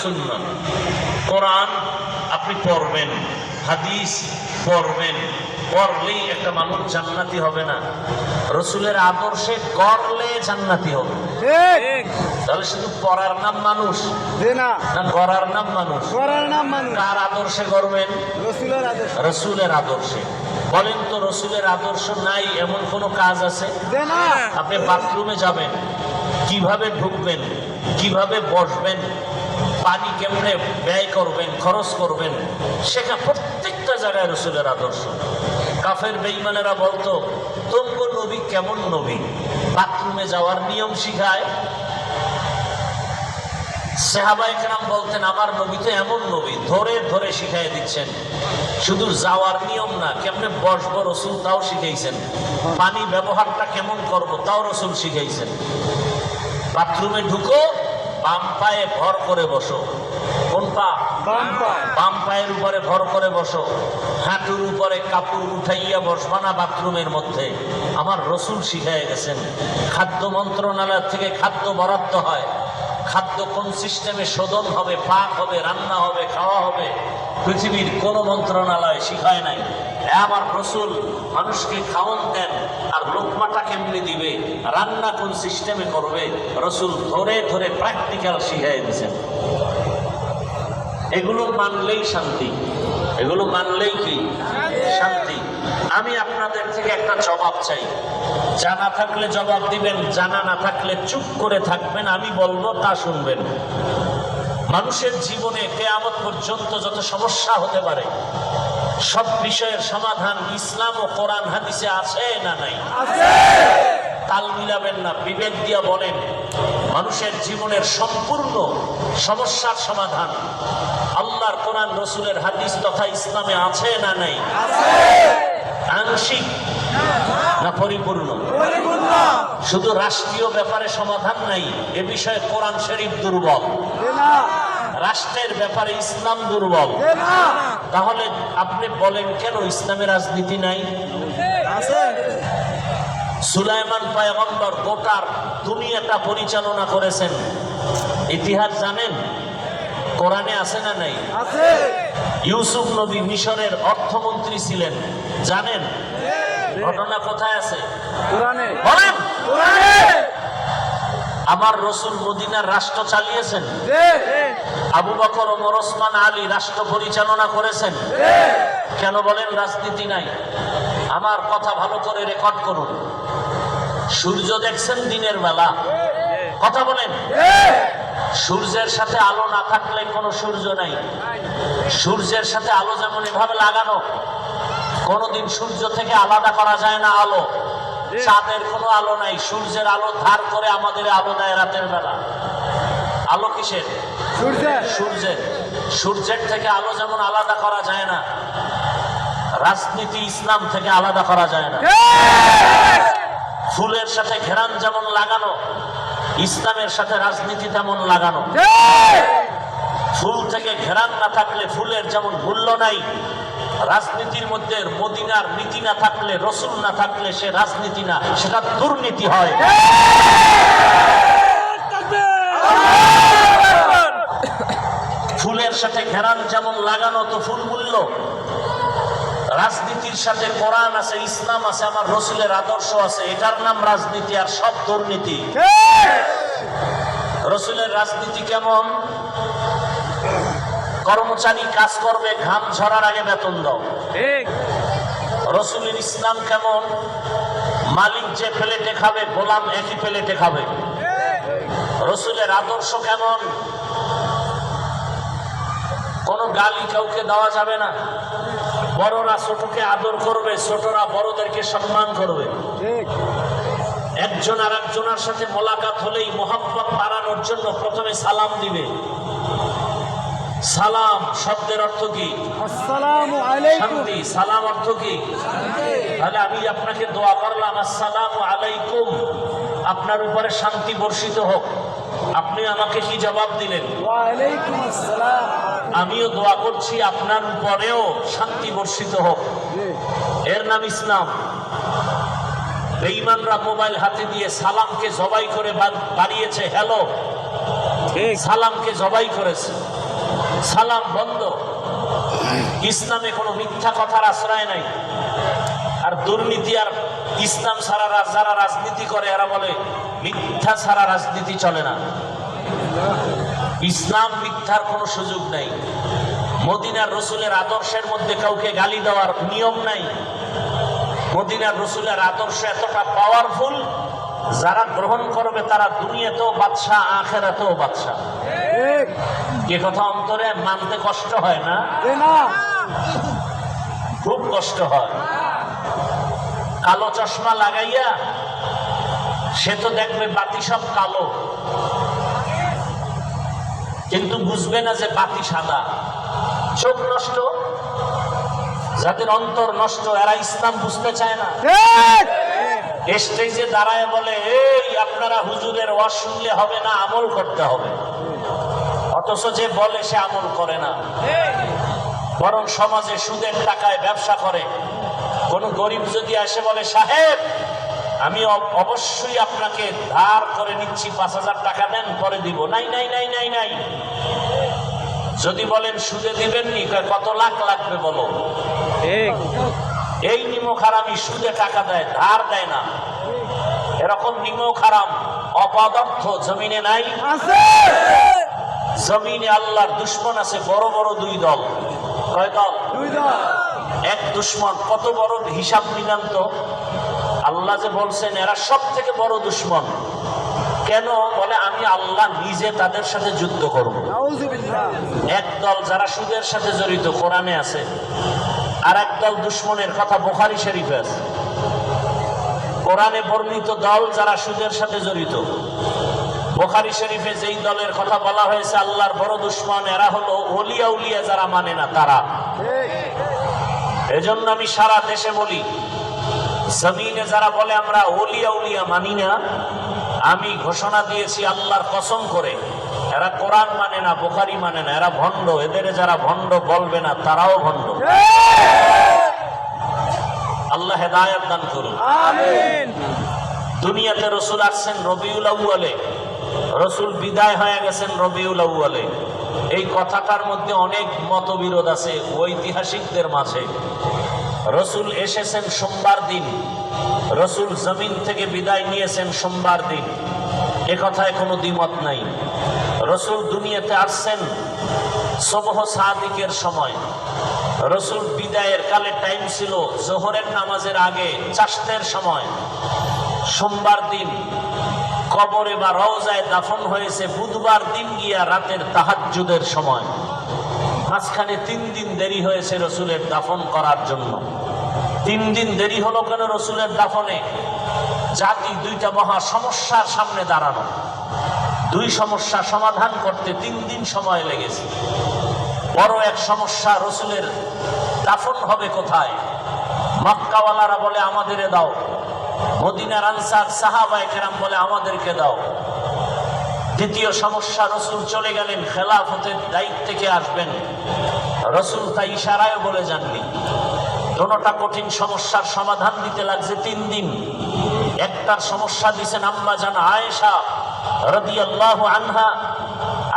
সুন্নাহ। কোরআন আপনি পড়বেন, হাদিস পড়বেন, পড়লেই একটা মানুষ জান্নাতি হবে না, রসুলের আদর্শে গড়লে জান্নাতি হবে। তাহলে শুধু পড়ার নাম মানুষ না, গড়ার নাম মানুষ। কার আদর্শে গড়বেন? রসুলের আদর্শে। বলেন তো, রসুলের আদর্শ নাই এমন কোন কাজ আছে? আপনি বাথরুমে যাবেন, কিভাবে ঢুকবেন, কিভাবে বসবেন, পানি কেমনে ব্যয় করবেন, খরচ করবেন, সেটা প্রত্যেকটা জায়গায় রসুলের আদর্শ। কাফের বেঈমানেরা বলতো, তোমগো নবী কেমন নবী, বাথরুমে যাওয়ার নিয়ম শিখায়। সাহাবায়ে কেরাম বলতেন, আমার নবী তো এমন নবী, ধরে ধরে শিখাই দিচ্ছেন। শুধু যাওয়ার নিয়ম না, কেমনে বসবো রসুল তাও শিখাইছেন, পানি ব্যবহারটা কেমন করব তাও রসুল শিখাইছেন। বাথরুমে ঢুকো, বাম পায়ে ভর করে বসো। কোন পা? বাম পায়ের উপরে ভর করে বসো। হাঁটুর উপরে কাপড় উঠাইয়া বসবা না বাথরুমের মধ্যে। আমার রসুল শিখাই গেছেন। খাদ্য মন্ত্রণালয় থেকে খাদ্য বরাদ্দ হয়, খাদ্য কোন সিস্টেমে শোধন হবে, পাক হবে, রান্না হবে, খাওয়া হবে, পৃথিবীর কোন মন্ত্রণালয় শিখায় নাই। আমার রসুল মানুষকে খাওয়ান দেন, আর লোকমাটা কেমনি দিবে, রান্না কোন সিস্টেমে করবে, রসুল ধরে ধরে প্র্যাকটিক্যাল শিখাই দিয়েছেন। এগুলো মানলেই শান্তি, এগুলো মানলেই কি শান্তি। আমি আপনাদের থেকে একটা জবাব চাই, জানা থাকলে জবাব দিবেন, জানা না থাকলে চুপ করে থাকবেন, আমি বলবো তা শুনবেন। মানুষের জীবনে কিয়ামত পর্যন্ত যত সমস্যা হতে পারে, সব বিষয়ের সমাধান ইসলাম ও কোরআন হাদিসে আছে না নাই? তাল মিলাবেন না, বিবেক দিয়া বলেন, মানুষের জীবনের সম্পূর্ণ সমস্যার সমাধান আল্লাহর কোরআন রসুলের হাদিস তথা ইসলামে আছে না নাই? আংশিক না পরিপূর্ণ? শুধু রাষ্ট্রীয় ব্যাপারে সমাধান নাই, এ বিষয়ে কোরআন শরীফ দুর্বল, রাষ্ট্রের ব্যাপারে ইসলাম দুর্বল। তাহলে আপনি বলেন কেন ইসলামে রাজনীতি নাই? সুলাইমান পয়গম্বর গোটার দুনিয়াটা পরিচালনা করেছেন, ইতিহাস জানেন? কোরআনে আছে না নাই? ইউসুফ নবী মিশরের অর্থমন্ত্রী ছিলেন, জানেন? ঘটনা কোথায় আছে? বলেন। আমার রসুল মদিনার রাষ্ট্র চালিয়েছেন, আবু বকর, ওমর, ওসমান, আলী রাষ্ট্র পরিচালনা করেছেন। কেন বলেন রাজনীতি নাই? আমার কথা ভালো করে রেকর্ড করুন। সূর্য দেখছেন দিনের বেলা? কথা বলেন। সূর্যের সাথে আলো না থাকলে কোনো সূর্য নাই। সূর্যের সাথে আলো যেমন এভাবে লাগানো, কোনদিন সূর্য থেকে আলাদা করা যায় না আলো। চাঁদের কোনো আলো নাই, সূর্যের আলো ধার করে আমাদের আলো দেয় রাতের বেলা। আলো কিসের? সূর্যের। সূর্যের থেকে আলো যেমন আলাদা করা যায় না, রাজনীতি ইসলাম থেকে আলাদা করা যায় না। ফুলের সাথে ঘেরান যেমন লাগানো, ইসলামের সাথে রাজনীতি তেমন লাগানো। ফুল থেকে ঘেরান না থাকলে ফুলের যেমন মূল্য নাই, রাজনীতির মধ্যে মদিনার নীতি না থাকলে, রসুল না থাকলে সে রাজনীতি না, সেটা দুর্নীতি হয়। ফুলের সাথে ঘেরান যেমন লাগানো তো ফুল মূল্য, রাজনীতির সাথে কোরআন আছে, ইসলাম আছে, আমার রসুলের আদর্শ আছে, এটার নাম রাজনীতি, আর সব দুর্নীতি। রসুলের রাজনীতি কেমন? কর্মচারী কাজ করবে, ঘাম ঝরার আগে বেতন দাও। রসুলের ইসলাম কেমন? মালিক যে প্লেটে খাবে, গোলাম একই প্লেটে খাবে। রসুলের আদর্শ কেমন? কোনো গালি কাউকে দেওয়া যাবে না, বড়রা ছোটকে আদর করবে, ছোটরা বড়দেরকে সম্মান করবে। একজন আর একজনের সাথে মোলাকাত হলেই মোহাব্বত বাড়ানোর জন্য প্রথমে সালাম দিবে। সালাম শব্দের অর্থ কি? আসসালামু আলাইকুম। শান্তি। সালাম অর্থ কি? তাহলে আমি আপনাকে দোয়া করলাম, আসসালামু আলাইকুম, আপনার উপরে শান্তি বর্ষিত হোক। আপনি আমাকে কি জবাব দিলেন? ওয়া আলাইকুম আসসালাম। আমিও দোয়া করছি আপনার উপরেও শান্তি বর্ষিত হোক। এর নাম ইসলাম। বেঈমানরা মোবাইল হাতে দিয়ে সালামকে জবাই করে বাড়িয়েছে হ্যালো। সালামকে জবাই করেছে। সালাম বন্ধ। ইসলামে কোনো মিথ্যা কথার আশ্রয় নাই। আর দুর্নীতি আর ইসলাম ছাড়া যারা রাজনীতি করে এরা বলে মিথ্যা ছাড়া রাজনীতি চলে না। ইসলাম মিথ্যার কোনো সুযোগ নাই। মদিনার রসুলের আদর্শের মধ্যে কাউকে গালি দেওয়ার নিয়ম নাই। মদিনার রসুলের আদর্শ এতটা পাওয়ারফুল, যারা গ্রহণ করবে তারা দুনিয়াতেও বাদশাহ, আখিরাতেও বাদশাহ। এ কথা অন্তরে মানতে কষ্ট হয় না? খুব কষ্ট হয়। কালো চশমা লাগাইয়া সে তো দেখবে বাতি সব কালো, কিন্তু বুঝবে না যে বাতি সাদা। চোখ নষ্ট, যাদের অন্তর নষ্ট, এরা ইসলাম বুঝতে চায় না। স্টেজে দাঁড়ায় বলে এই আপনারা হুজুরের ওয়াজ শুনলে হবে না, আমল করতে হবে। অথচ যে বলে সে আমল করে না, বরং সমাজে সুদের টাকায় ব্যবসা করে। কোন গরিব যদি এসে বলে সাহেব আমি অবশ্যই আপনাকে ধার করে নিচ্ছি, 5,000 টাকা দেন পরে দিব, নাই নাই নাই নাই নাই। যদি বলেন সুদে দিবেন নি, কত লাখ লাগবে বলো। এই নিমক হারামি সুদে টাকা দেয়, ধার দেয় না। এরকম নিমক হারাম অপদার্থ জমিনে নাই? জমিনে আল্লাহর দুশ্মন আছে বড় বড় 2 দল। কয় দল? 2 দল। এক দুশ্মন কত বড় হিসাব নিলাম তো। আল্লাহ যে বলছেন এরা সব থেকে বড় দুশ্মন। কেন? বলে আমি আল্লাহ নিজে তাদের সাথে যুদ্ধ করব। এক দল যারা সুদের সাথে জড়িত, কোরআনে আছে। আর এক দল দুশ্মনের কথা বুখারী শরীফে আছে। কোরআনে বর্ণিত দল যারা সুদের সাথে জড়িত, বুখারী শরীফে যেই দলের কথা বলা হয়েছে আল্লাহর বড় দুশ্মন, এরা হলো ওলিয়া উলিয়া যারা মানে না তারা। এজন্য আমি সারা দেশে বলি, জমিনে যারা বলে আমরা ওলিয়া উলিয়া মানি না, আমি ঘোষণা দিয়েছি আল্লাহর কসম করে, এরা কোরআন মানে না, বুখারী মানে না, এরা ভণ্ড। এদের যারা ভণ্ড বলবে না তারাও ভণ্ড। আল্লাহ হেদায়েত দান করুন, আমিন। দুনিয়াতে রসুল আসছেন রবিউল আউয়ালে, রসুল বিদায় হয়ে গেছেন রবিউল আউয়ালে। এই কথাটার মধ্যে অনেক মতবিরোধ আছে ঐতিহাসিকদের মাঝে। রসুল এসেছেন সোমবার দিন, রসুল জমিন থেকে বিদায় নিয়েছেন সোমবার দিন, এ কথায় কোনো দ্বিমত নাই। রসুল দুনিয়াতে আসছেন সুবহ সাদিকের সময়। রসুল বিদায়ের কালে টাইম ছিল জোহরের নামাজের আগে চাষতের সময়। সোমবার দিন কবরে বা রওজায় দাফন হয়েছে বুধবার দিন গিয়া রাতের তাহাজ্জুদের সময়। মাঝখানে 3 দিন দেরি হয়েছে রসুলের দাফন করার জন্য। 3 দিন দেরি হলো কেন রসুলের দাফনে? জাতি 2টা মহা সমস্যার সামনে দাঁড়ানো। 2 সমস্যা সমাধান করতে 3 দিন সময় লেগেছে। বড় এক সমস্যা, রসুলের দাফন হবে কোথায়? মক্কাওয়ালারা বলে আমাদের দাও, মদিনার আনসার সাহাবায়ে কেরাম বলে আমাদেরকে দাও। দ্বিতীয় সমস্যা, রসুল চলে গেলেন, খেলাফতের দায়িত্বে কে আসবেন? রসুল তাই ইশারায় বলে যাননি। দোনোটা কঠিন সমস্যার সমাধান দিতে লাগছে 3 দিন। একটার সমস্যা দিছেন আম্মা জান আয়েশা রাদিয়াল্লাহু আনহা,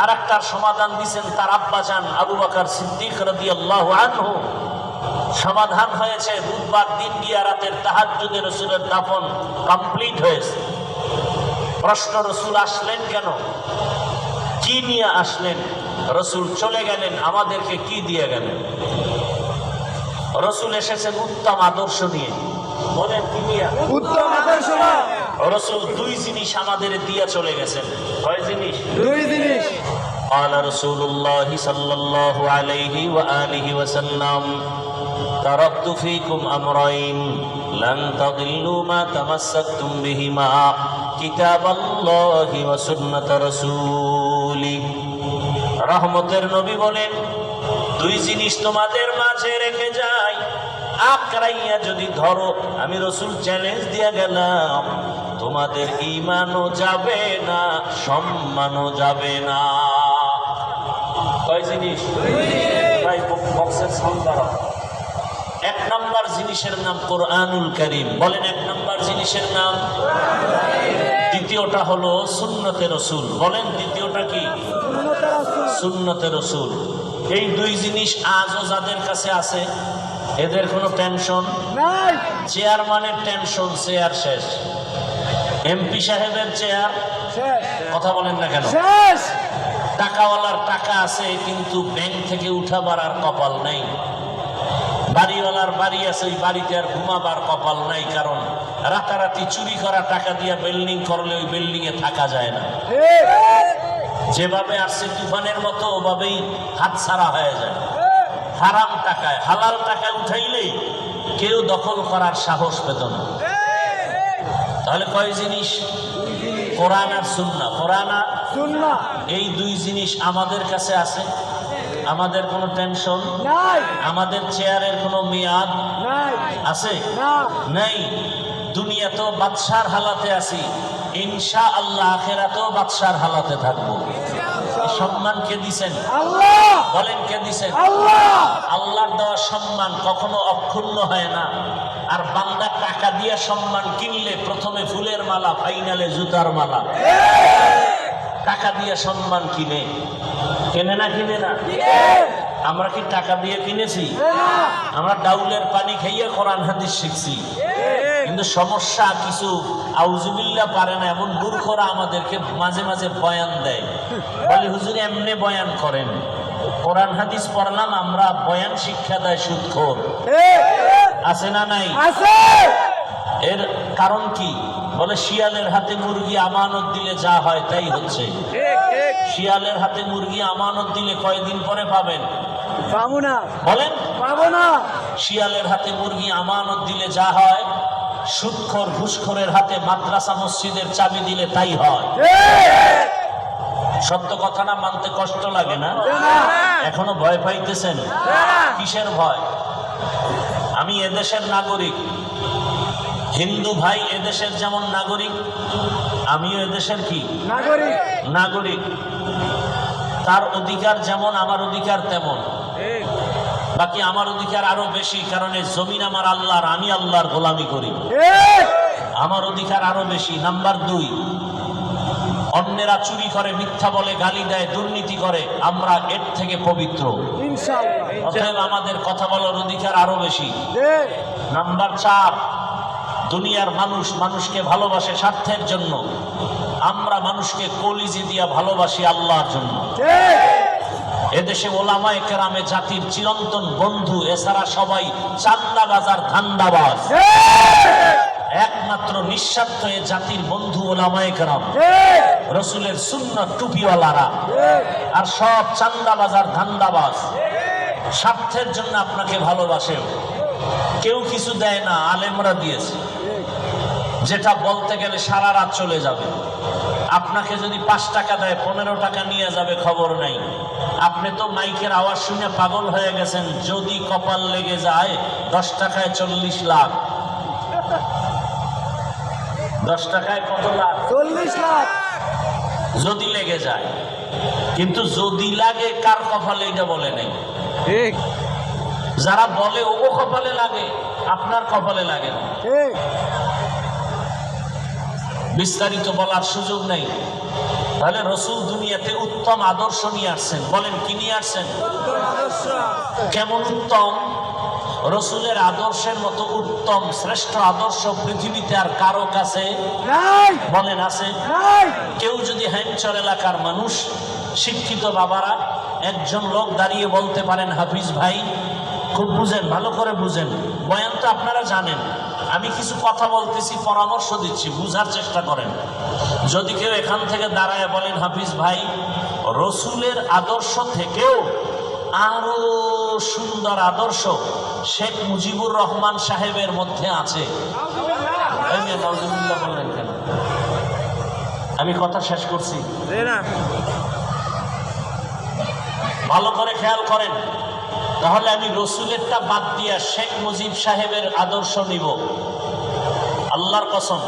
আর একটার সমাধান দিছেন তার আব্বা জান আবু বকর সিদ্দিক রাদিয়াল্লাহু আনহু। সমাধান হয়েছে বুধবার দিন গিয়া রাতের তাহাজ্জুদে রসুলের দাফন কমপ্লিট হয়েছে। প্রশ্ন, রসুল আসলেন কেন? কি নিয়ে আসলেন? রসুল চলে গেলেন, আমাদেরকে কি দিয়ে গেলেন? রসুল এসেছেন উত্তম আদর্শ নিয়ে। বলেন কি নিয়ে? উত্তম আদর্শ। রসুল 2 জিনিস আমাদের দিয়ে চলে গেছেন। কয় জিনিস? 2 জিনিস। قال رسول الله صلى الله عليه وآله وسلم تركت فيكم أمرين لن تضلوا ما تمسكتم بهما كتاب الله وسنة رسوله। রহমতের নবী বলেন 2 জিনিস তোমাদের মাঝে রেখে যাই, আকরাইয়া যদি ধরো, আমি রসুল চ্যালেঞ্জ দিয়ে গেলাম, তোমাদের ঈমানও যাবে না, সম্মানও যাবে না। কয় জিনিস? ভাই বক্সের সাউন্ড বাড়াও। 1 নম্বর জিনিসের নাম কোরআনুল কারীম। বলেন 1 নম্বর জিনিসের নাম। দ্বিতীয়টা হলো সুন্নতে রসুল। বলেন দ্বিতীয়টা কি? সুন্নতে রসুল। এই দুই জিনিস আজও যাদের কাছে আছে এদের কোনো টেনশন নাই। চেয়ারম্যানের টেনশন, চেয়ার শেষ। এমপি সাহেবের চেয়ার, শেষ। কথা বলেন না কেন? শেষ। টাকাওয়ালার টাকা আছে কিন্তু ব্যাংক থেকে উঠাবার আর কপাল নাই। বাড়িওয়ালার বাড়ি আছে, ওই বাড়িতে আর ঘুমাবার কপাল নাই, কারণ রাতারাতি চুরি করা টাকা দিয়ে বিল্ডিং করলে ওই বিল্ডিং এ থাকা যায় না। ঠিক। যেভাবে আসছে তুফানের মতো ওভাবেই হাতছাড়া হয়ে যায়। হারাম টাকায়, হালাল টাকায় উঠাইলেই কেউ দখল করার সাহস পেত না। তাহলে কয় জিনিস? কোরআন আর সুন্নাহ। কোরআন আর সুন্নাহ, এই দুই জিনিস আমাদের কাছে আছে। আমাদের কোনো টেনশন নাই। আমাদের চেয়ারের কোনো মেয়াদ নাই। আছে না। নাই। দুনিয়া তো বাদশার হালাতে আছি, ইনশাআল্লাহ আখিরাতেও বাদশার হালাতে থাকবো। এই সম্মান কে দিছেন? আল্লাহ। বলেন কে দিছেন? আল্লাহ। আল্লাহর দেওয়া সম্মান কখনো অক্ষুণ্ণ হয় না। আর বান্দা টাকা দিয়ে সম্মান কিনলে প্রথমে ফুলের মালা, ফাইনালে জুতার মালা। টাকা দিয়ে সম্মান কিনে, কেনে না কিনে না? আমরা কি টাকা দিয়ে কিনেছি? আমরা ডাউলের পানি খাইয়ে কোরআন হাদিস শিখছি। কিন্তু সমস্যা কিছু আউজুবিল্লাহ পারে না এমন মূর্খরা আমাদেরকে মাঝে মাঝে বয়ান দেয়, বলে হুজুর এমনি বয়ান করেন। কোরআন হাদিস পড়লাম আমরা, বয়ান শিক্ষা দেয় সুদখোর। আছে না নাই? আছে। এর কারণ কি? বলে শিয়ালের হাতে মুরগি আমানত দিলে যা হয় তাই হচ্ছে। শিয়ালের হাতে মুরগি আমানত দিলে কয়দিন পরে পাবেন? পাবো না। বলেন। পাবো না। শিয়ালের হাতে মুরগি আমানত দিলে যা হয়, সুদখোর ঘুষখোরের হাতে মাদ্রাসা মসজিদের চাবি দিলে তাই হয়। সত্য কথা না, মানতে কষ্ট লাগে না? এখনো ভয় পাইতেছেন? কিসের ভয়? আমি এদেশের নাগরিক, হিন্দু ভাই এদেশের যেমন নাগরিক, আমিও এদেশের কি নাগরিক। নাগরিক। তার অধিকার যেমন আমার অধিকার তেমন, বাকি আমার অধিকার আরো বেশি, কারণ এই জমিন আমার আল্লাহর, আমি আল্লাহর গোলামি করি। আমার অধিকার আরো বেশি। নাম্বার 2, অন্যেরা চুরি করে, মিথ্যা বলে, গালি দেয়, দুর্নীতি করে, আমরা এর থেকে পবিত্র। ইনশাআল্লাহ। অতএব আমাদের কথা বলার অধিকার আরো বেশি। নাম্বার 4, দুনিয়ার মানুষ মানুষকে ভালোবাসে স্বার্থের জন্য, আমরা মানুষকে কলিজি দিয়া ভালোবাসি আল্লাহর জন্য। এদেশে ওলামায়ে কেরামে জাতির চিরন্তন বন্ধু, এছাড়া সবাই চান্দাবাজার ধান্দাবাজ। একমাত্র নিঃস্বার্থ এ জাতির বন্ধু ওলামায়ে কেরাম, রসুলের সুন্নাত টুপিওয়ালারা, আর সব চান্দাবাজার ধান্দাবাজ। স্বার্থের জন্য আপনাকে ভালোবাসে, কেউ কিছু দেয় না, আলেমরা দিয়েছে। যেটা বলতে গেলে সারা রাত চলে যাবে। আপনাকে যদি 5 টাকা দেয়, 15 টাকা নিয়ে যাবে, খবর নাই। আপনি তো মাইকের আওয়াজ শুনে পাগল হয়ে গেছেন। যদি কপাল লেগে যায় 10 টাকায় 40 লাখ। 10 টাকায় কত লাখ? 40 লাখ। যদি লেগে যায়। কিন্তু যদি লাগে কার কপালে এটা বলে নাই। ঠিক। যারা বলে ও কপালে লাগে, আপনার কপালে লাগে না। ঠিক। বিস্তারিত বলার সুযোগ নেই। তাহলে রসুল দুনিয়াতে উত্তম আদর্শ নিয়ে আসছেন। বলেন কি নিয়ে আসছেন? কেমন উত্তম? রসুলের আদর্শের মতো উত্তম শ্রেষ্ঠ আদর্শ পৃথিবীতে আর কারো কাছে নাই। বলেন আছে? নাই। কেউ যদি হেমচর এলাকার মানুষ, শিক্ষিত বাবারা, একজন লোক দাঁড়িয়ে বলতে পারেন, হাফিজ ভাই খুব বুঝেন, ভালো করে বুঝেন, বয়ান তো আপনারা জানেন, আমি কিছু কথা বলতেছি, পরামর্শ দিচ্ছি, বুঝার চেষ্টা করেন। যদি কেউ এখান থেকে দাঁড়ায় বলেন, হাফিজ ভাই রসুলের আদর্শ থেকেও আরো সুন্দর আদর্শ শেখ মুজিবুর রহমান সাহেবের মধ্যে আছে, বললেন কেন? আমি কথা শেষ করছি, ভালো করে খেয়াল করেন। তাহলে আমি রসুলেরটা বাদ দিয়া শেখ মুজিব সাহেবের আদর্শ নিব। আল্লাহর কসম,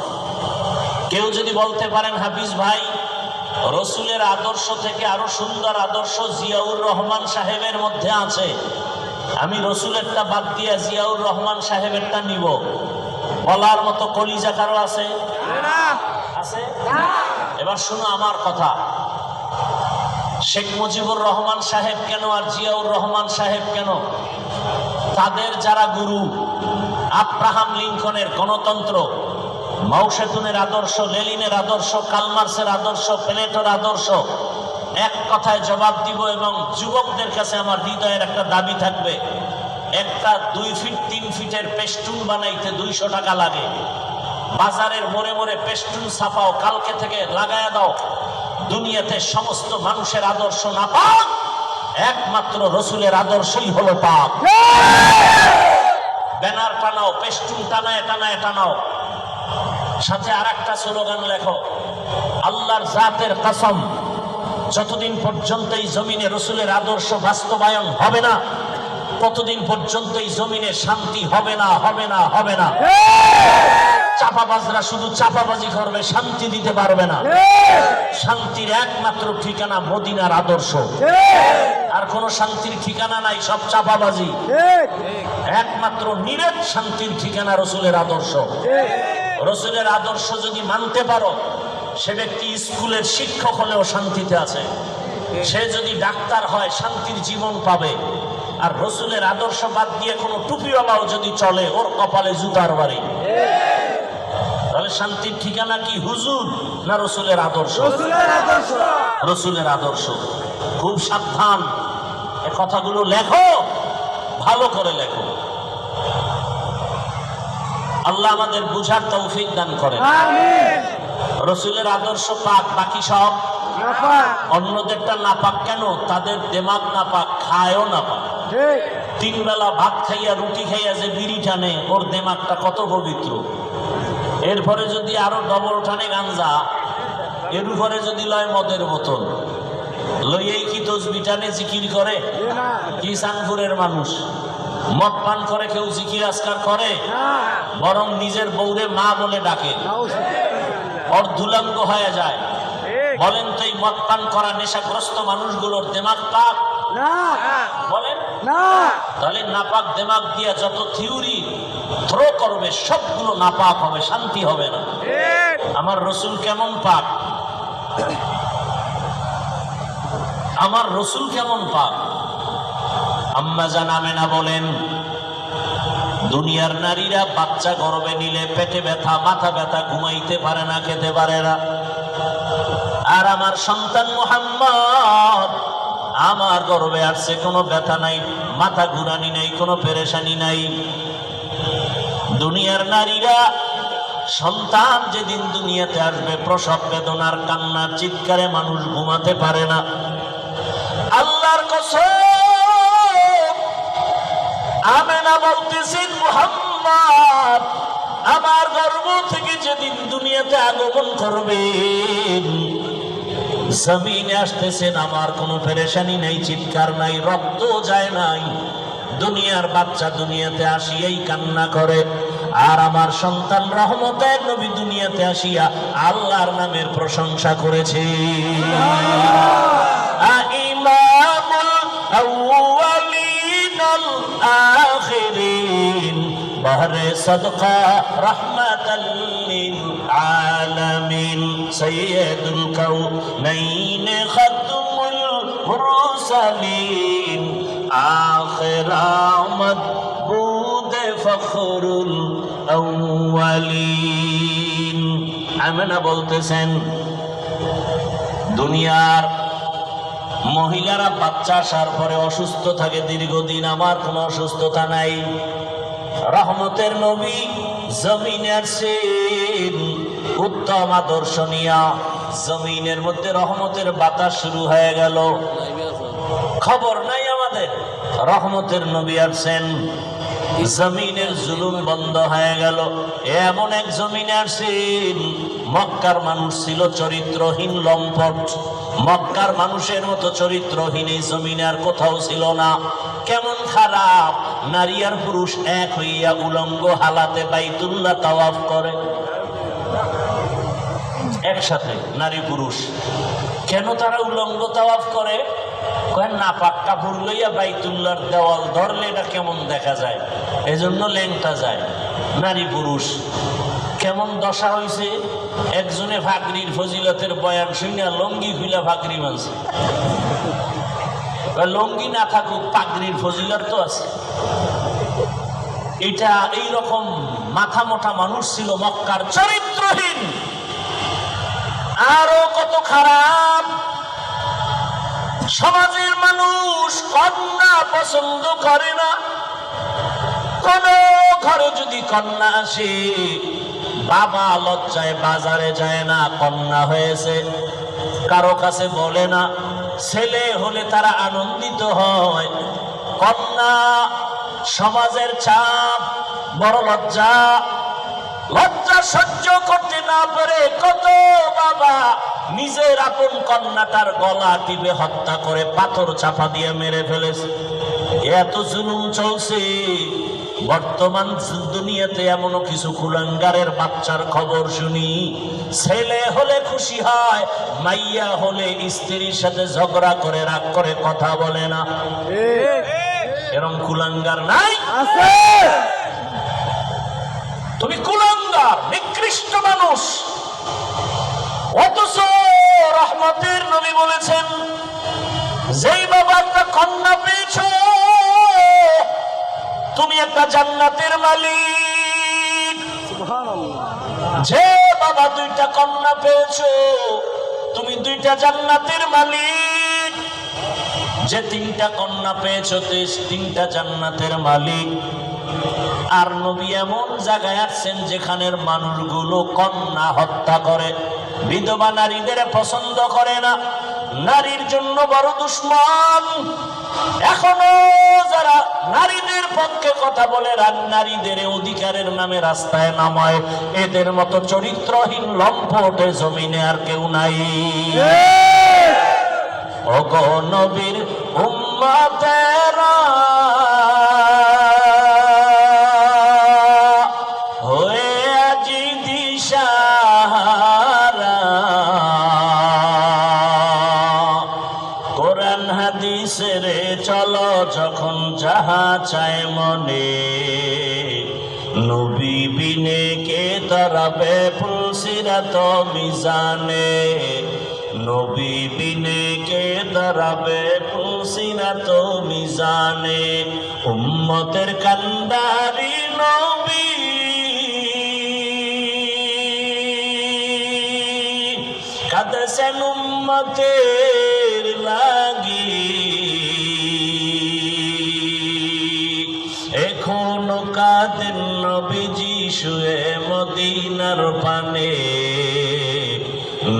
কেউ যদি বলতে পারেন, হাফিজ ভাই রসুলের আদর্শ থেকে আরো সুন্দর আদর্শ জিয়াউর রহমান সাহেবের মধ্যে আছে, আমি রসুলেরটা বাদ দিয়া জিয়াউর রহমান সাহেবেরটা নিব। বলার মতো কলিজা কারো আছে? আছে? এবার শুনো আমার কথা। শেখ মুজিবুর রহমান সাহেব কেন আর জিয়াউর রহমান সাহেব কেন? তাদের যারা গুরু, আব্রাহাম লিঙ্কনের গণতন্ত্র, মাও সেতুনের আদর্শ, লেনিনের আদর্শ, কালমার্সের আদর্শ, প্লেটোর আদর্শ, এক কথায় জবাব দিব। এবং যুবকদের কাছে আমার হৃদয়ের একটা দাবি থাকবে, একটা 2 ফিট 3 ফিটের পেস্টুন বানাইতে 200 টাকা লাগে। বাজারের মোড়ে মোড়ে পেস্টুন ছাপাও, কালকে থেকে লাগায়া দাও। দুনিয়াতে সমস্ত মানুষের আদর্শ না পাক, একমাত্র রসুলের আদর্শই হলো পাক। ব্যানার টানাও, পেস্টুন টানায় টানায় টানাও, সাথে আর একটা স্লোগান লেখো, আল্লাহর জাতের কসম, যতদিন পর্যন্ত এই জমিনে রসুলের আদর্শ বাস্তবায়ন হবে না, ততদিন পর্যন্ত এই জমিনে শান্তি হবে না, হবে না, হবে না। চাপাবাজরা শুধু চাপাবাজি করবে, শান্তি দিতে পারবে না। শান্তির একমাত্র ঠিকানা মদিনার আদর্শ, আর কোন শান্তির ঠিকানা নাই, সব চাপাবাজি। একমাত্র নিরেট শান্তির ঠিকানা রসুলের আদর্শ। রসুলের আদর্শ যদি মানতে পারো, সে ব্যক্তি স্কুলের শিক্ষক হলেও শান্তিতে আছে। সে যদি ডাক্তার হয়, শান্তির জীবন পাবে। আর রসুলের আদর্শ বাদ দিয়ে কোনো টুপিওয়ালাও যদি চলে, ওর কপালে জুতার বাড়ি। তাহলে শান্তির ঠিকানা কি হুজুর না রসুলের আদর্শ? রসুলের আদর্শ। খুব সাবধান, এ কথাগুলো লেখো, ভালো করে লেখো। আল্লাহ আমাদের বুঝার তৌফিক দান করেন। রসুলের আদর্শ পাক, বাকি সব অন্যদেরটা নাপাক। কেন? তাদের দেমাগ নাপাক, খায়ও নাপাক। 3 বেলা ভাত খাইয়া, রুটি খাইয়া যে বিড়ি টানে, ওর দেমাগটা কত পবিত্র। এরপরে যদি আরো ডবল টানে গাঞ্জা, এর উপরে যদি লয় মদের বোতল, লইয়েই কি তসবি টানে, জিকির করে? কি সানপুরের মানুষ মদ পান করে কেউ জিকির আজকার করে? বরং নিজের বউরে মা বলে ডাকে, অর্ধুলাঙ্গ হয়ে যায়। বলেন তো, এই মদ পান করা নেশাগ্রস্ত মানুষগুলোর দেমাগ পাক? বলেন না। তাহলে নাপাক দেমাগ দিয়া যত থিওরি থ্রো করবে, সবগুলো নাপাক হবে, শান্তি হবে না। আমার রসুল কেমন পাক, আমার রসুল কেমন পাক। আম্মা জান আমেনা বলেন, দুনিয়ার নারীরা বাচ্চা গর্ভে নিলে পেটে ব্যথা, মাথা ব্যথা, ঘুমাইতে পারে না, খেতে পারে না। আর আমার সন্তান মুহাম্মদ আমার গর্ভে আসছে, কোনো ব্যথা নাই, মাথা ঘুরানি নাই, কোনো পেরেশানি নাই। দুনিয়ার নারীরা সন্তান যেদিন দুনিয়াতে আসবে, প্রসব বেদনার কান্নার চিৎকারে মানুষ ঘুমাতে পারে না। আল্লাহর কসম, আমেনা বলতেছেন, মুহাম্মদ আমার গর্ভ থেকে যেদিন দুনিয়াতে আগমন করবেন, জমিনে আসতেছেন, আমার কোনো পেরেশানি নাই, চিৎকার নাই, রক্ত যায় নাই। দুনিয়ার বাচ্চা দুনিয়াতে আসিয়াই কান্না করে। আর আমার সন্তান রহমতের নবী দুনিয়াতে আসিয়া আল্লাহর নামের প্রশংসা করেছে। ইমামুল আউয়ালিন আল আখিরিন, বহরে সদকা রহমাতাল লিল আলামিন, সাইয়্যিদুল কাউনাইন খাতমুল মুরসালিন, আখির আমদ বুদে ফখরুল আউয়ালিন। আমেনা বলতেছেন, দুনিয়ার মহিলারা বাচ্চা আসার পরে অসুস্থ থাকে দীর্ঘদিন, আমার কোনো অসুস্থতা নাই। রহমতের নবী জমিনে আসেন, উত্তম আদর্শ নিয়া। জমিনের মধ্যে রহমতের বাতাস শুরু হয়ে গেল, খবর নাই আমাদের। রহমতের নবী আসছেন, জমিনের জুলুম বন্ধ হয়ে গেল। এমন এক জমিনে আসেন, মক্কার মানুষ ছিল চরিত্রহীন, লম্পট। মক্কার মানুষের মতো চরিত্রহীন এই জমিনে আর কোথাও ছিল না। কেমন খারাপ, নারী আর পুরুষ এক হইয়া উলঙ্গ হালাতে বাইতুল্লাহ তাওয়াফ করে একসাথে, নারী পুরুষ। কেন তারা উলঙ্গ তাওয়াফ করে? নাপাক কাপড় লইয়া বাইতুল্লাহর দেওয়াল ধরলে এটা কেমন দেখা যায়, এজন্য ল্যাংটা যায়। নারী পুরুষ কেমন দশা হইছে, একজনে ভাগরির ফজিলতের বয়ান শুনে লঙ্গি খুইলা ভাগরি মানছে। লঙ্গি না থাকুক, পাগড়ির ফজিলত তো আছে। এটা এইরকম মাথা মোটা মানুষ ছিল মক্কার, চরিত্রহীন। আরো কত খারাপ, সমাজের মানুষ কন্যা পছন্দ করে না। কোন ঘরে যদি কন্যা আসে, বাবা লজ্জায় বাজারে যায় না, কন্যা হয়েছে, কারো কাছে বলে না। ছেলে হলে তারা আনন্দিত হয়। কন্যা, সমাজের চাপ, বড় লজ্জা, লজ্জা সহ্য করতে না পারে কত বাবা নিজের আপন কন্যাটার গলা টিপে হত্যা করে পাথর চাপা দিয়ে মেরে ফেলেছে। এত জুলুম চলছে। বর্তমান দুনিয়াতে এমনও কিছু কুলাঙ্গারের বাচ্চার খবর শুনি, ছেলে হলে খুশি হয়, মাইয়া হলে স্ত্রীর সাথে ঝগড়া করে, রাগ করে, কথা বলে না। এরকম কুলাঙ্গার নাই? আছে। তুমি কুলাঙ্গার, নিকৃষ্ট মানুষ। অথচ রহমতের নবী বলেছেন, যেই বাবা একটা কন্যা পেয়েছ, তুমি একটা জান্নাতের মালিক। সুবহানাল্লাহ। যে বাবা দুইটা কন্যা পেয়েছো, তুমি দুইটা জান্নাতের মালিক। যে তিনটা কন্যা পেয়েছো, তিনটা জান্নাতের মালিক। আর নবী এমন জায়গায় আসছেন যেখানের মানুষগুলো কন্যা হত্যা করে, বিধবা নারীদের পছন্দ করে না, নারীর জন্য বড় দুশ্মন। এখনো যারা নারীদের পক্ষে কথা বলে, নারীদের অধিকারের নামে রাস্তায় নামায়, এদের মতো চরিত্রহীন লম্পটে জমিনে আর কেউ নাই। ওগো নবীর উম্মতেরা, হয়ে আজি দিশাহারা, কোরআন হাদিসের চলো যখন যাহা চায় মনে, নবী বিনে কে তরাবে ফুলসিরাত মিজানে, নবী বিনে কে তরাবে ফুলসিরাত মিজানে। উম্মতের কান্দারি নবী, কাঁদছেন উম্মতের লাগি, এখনো কাঁদেন নবীজি শুয়ে মদিনার পানে,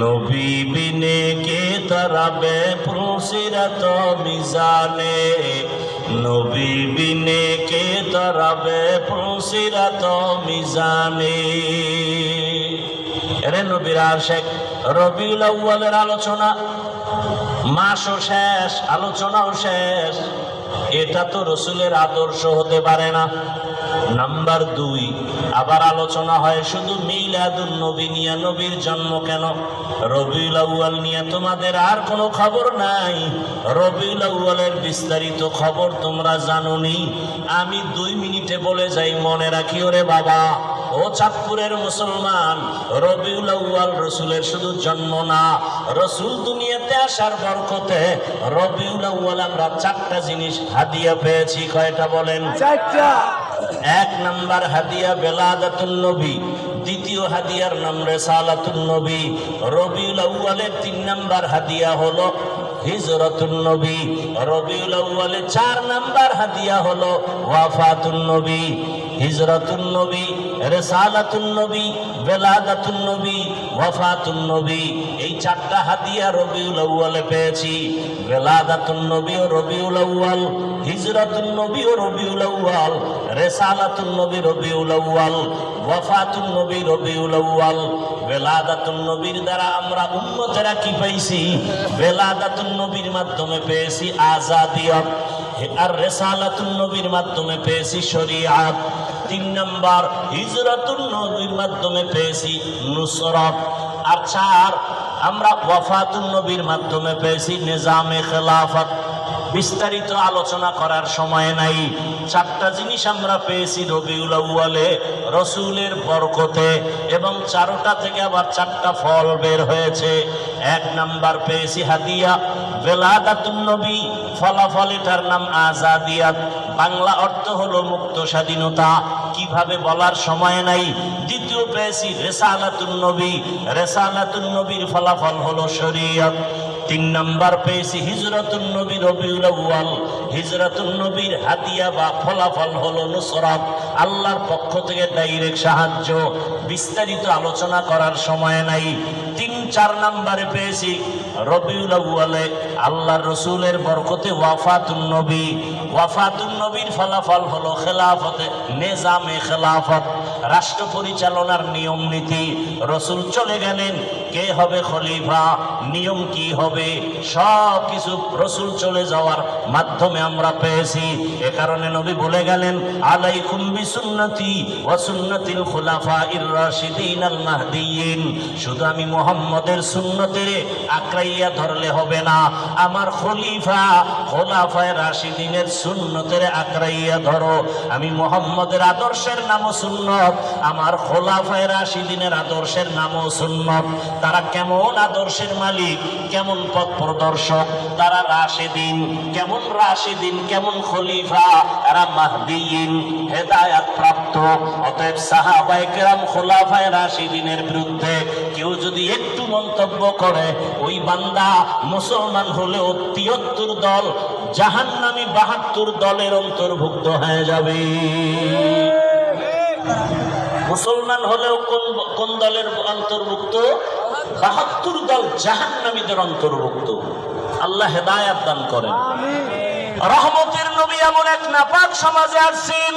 নবী বিনে কে তরাবে ফুলসিরাত মিজানে, নবী বিনে কে তরাবে ফুলসিরাত মিজানে। এরে নবীর আশিক, রবিউল আউয়ালের আলোচনা, মাসও শেষ, আলোচনাও শেষ। এটা তো রসুলের আদর্শ হতে পারে না। নাম্বার 2, আবার আলোচনা হয় শুধু মিলাদুন নবী নিয়ে, নবীর জন্ম কেন। রবিউল আউয়াল নিয়ে তোমাদের আর কোনো খবর নাই। রবিউল আউয়ালের বিস্তারিত খবর তোমরা জানোনি। আমি 2 মিনিটে বলে যাই, মনে রাখিও রে বাবা। ও চাঁদপুরের মুসলমান, রবিউল আউয়াল রসুলের শুধু জন্ম না, রসুল দুনিয়াতে আসার বরকতে রবিউল আউয়াল আমরা 4টা জিনিস হাদিয়া পেয়েছি। কয়টা বলেন? 4টা। 1 নাম্বার হাদিয়া বেলাদাতুন নবী, দ্বিতীয় হাদিয়ার নাম রিসালাতুন নবী। রবিউল আউয়ালের 3 নাম্বার হাদিয়া হলো হিজরাতুন নবী। রবিউল আউয়ালের 4 নাম্বার হাদিয়া হলো ওয়াফাতুন নবী। হিজরাতুন নবী, রিসালাতুন নবী, বেলাদাতুন নবী, ওয়াফাতুন নবী, এই 4টা হাদিয়া রবিউল আউয়ালে পেয়েছি। বেলাদাতুন নবী ও রবিউল আউয়াল, হিজরাতুন নবী ও রবিউল আউয়াল, রিসালাতুন নবী রবিউল আউয়াল, ওয়াফাতুন নবী রবিউল আউয়াল। বেলাদাতুন নবীর দ্বারা আমরা উম্মতেরা কি পাইছি? বেলাদাতুন নবীর মাধ্যমে পেয়েছি আযাদিয়ত, আর রিসালাতুন নবীর মাধ্যমে পেয়েছি শরীয়ত। 3 নাম্বার হিজরাতুন নবীর মাধ্যমে পেয়েছি নুসরাত। আর 4 আমরা ওয়াফাতুন নবীর মাধ্যমে পেয়েছি নিজামে খেলাফত। বিস্তারিত আলোচনা করার সময় নাই। চারটা জিনিস আমরা পেয়েছি রবিউল আউয়ালে রসুলের বরকতে, এবং চারটা থেকে আবার চারটা ফল বের হয়েছে। এক নাম্বার পেয়েছি হাদিয়া বেলাদাতুন নবী, ফলাফল এটার নাম আজাদিয়াত, বাংলা অর্থ হলো মুক্ত স্বাধীনতা, কিভাবে বলার সময় নাই। দ্বিতীয় পেয়েছি রেসালাতুন নবী, রেসালাতুন নবীর ফলাফল হলো শরীয়ত। তিন নাম্বার পেয়েছি হিজরতুন নবী রবিউল আউয়াল, হিজরতুন নবীর হাদিয়া বা ফলাফল হলো নুসরাত, আল্লাহর পক্ষ থেকে ডাইরেক্ট সাহায্য। বিস্তারিত আলোচনা করার সময় নাই। তিন চার নাম্বারে পেয়েছি রবিউল আউয়ালে আল্লাহর রসুলের বরকতে ওয়াফাতুন নবী, ওয়াফাতুন নবীর ফলাফল হলো খেলাফতে, নিজামে খেলাফত, রাষ্ট্র পরিচালনার নিয়ম নীতি। রসুল চলে গেলেন, কে হবে খলিফা, নিয়ম কি হবে, সব কিছু রসুল চলে যাওয়ার মাধ্যমে আমরা পেয়েছি। এ কারণে নবী বলে গেলেন, আলাইকুম বিসুন্নতি ওয়া সুন্নাতিল খুলাফাইর রাশিদিন আল মাহদিয়িন। শুধু আমি মুহাম্মদের সুন্নতের আঁকড়াইয়া ধরলে হবে না, আমার খলিফা খোলাফায়ে রাশিদিনের সুন্নতের আঁকড়াইয়া ধরো। আমি মুহাম্মদের আদর্শের নামও সুন্নত, আমার খোলাফায়ে রাশিদিনের আদর্শের নামও সুন্নত। তারা কেমন আদর্শের মালিক, কেমন পথ প্রদর্শক, তারা রাশিদিন, কেমন রাশিদিন, কেমন খলিফা, এরা মাহদিয়িন, হেদায়াত প্রাপ্ত। অতএব সাহাবায়ে কেরাম খোলাফায়ে রাশিদিনের বিরুদ্ধে কেউ যদি একটু মন্তব্য করে, ওই বান্দা মুসলমান হলেও ৭৩ দল, জাহান্নামী ৭২ দলের অন্তর্ভুক্ত হয়ে যাবে। মুসলমান হলেও কোন দলের অন্তর্ভুক্ত? ৭২ দল জাহান্নামীদের অন্তর্ভুক্ত। আল্লাহ হেদায়াত দান করেন। রহমতের নবী এমন এক নাপাক সমাজে আসছেন,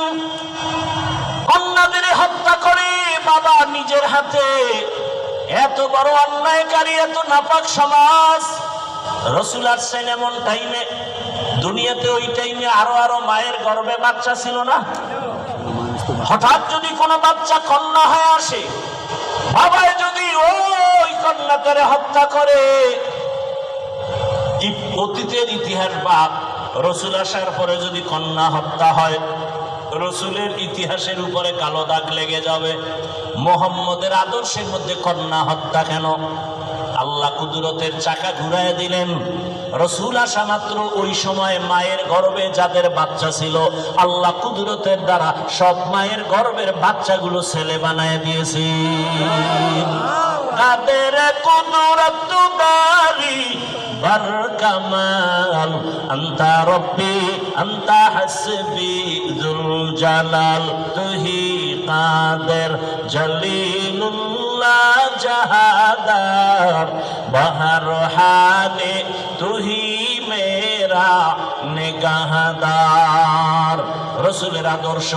কন্যাদের হত্যা করে বাবা নিজের হাতে। এত বড় অন্যায়কারী, এত নাপাক সমাজ। রসুল আসছেন এমন টাইমে, দুনিয়াতে ওই টাইমে আরো মায়ের গর্ভে বাচ্চা ছিল না। হঠাৎ যদি কোনো বাচ্চা কন্যা হয়ে আসে, বাবায় যদি ওই কন্যাকে হত্যা করে, অতীতের ইতিহাস বা রসুল আসার পরে যদি কন্যা হত্যা হয়, রসুলের ইতিহাসের উপরে কালো দাগ লেগে যাবে। মুহাম্মদের আদর্শের মধ্যে কন্যা হত্যা কেন? আল্লাহ কুদরতের চাকা ঘুরায় দিলেন। রসুল আসা মাত্র ওই সময় মায়ের গর্ভে যাদের বাচ্চা ছিল, আল্লাহ কুদরতের দ্বারা সব মায়ের গর্ভের বাচ্চাগুলো ছেলে বানায় দিয়েছে। কাদের কুদরত দারি বার কামাল, আন্তা রব্বি আন্তা হাসবি যুল জালাল, তুহি কাদের জলিলুল্লাহ জাহাদার, বাহার হালে তুহি মেরা নিগাহদার। রসুলের আদর্শ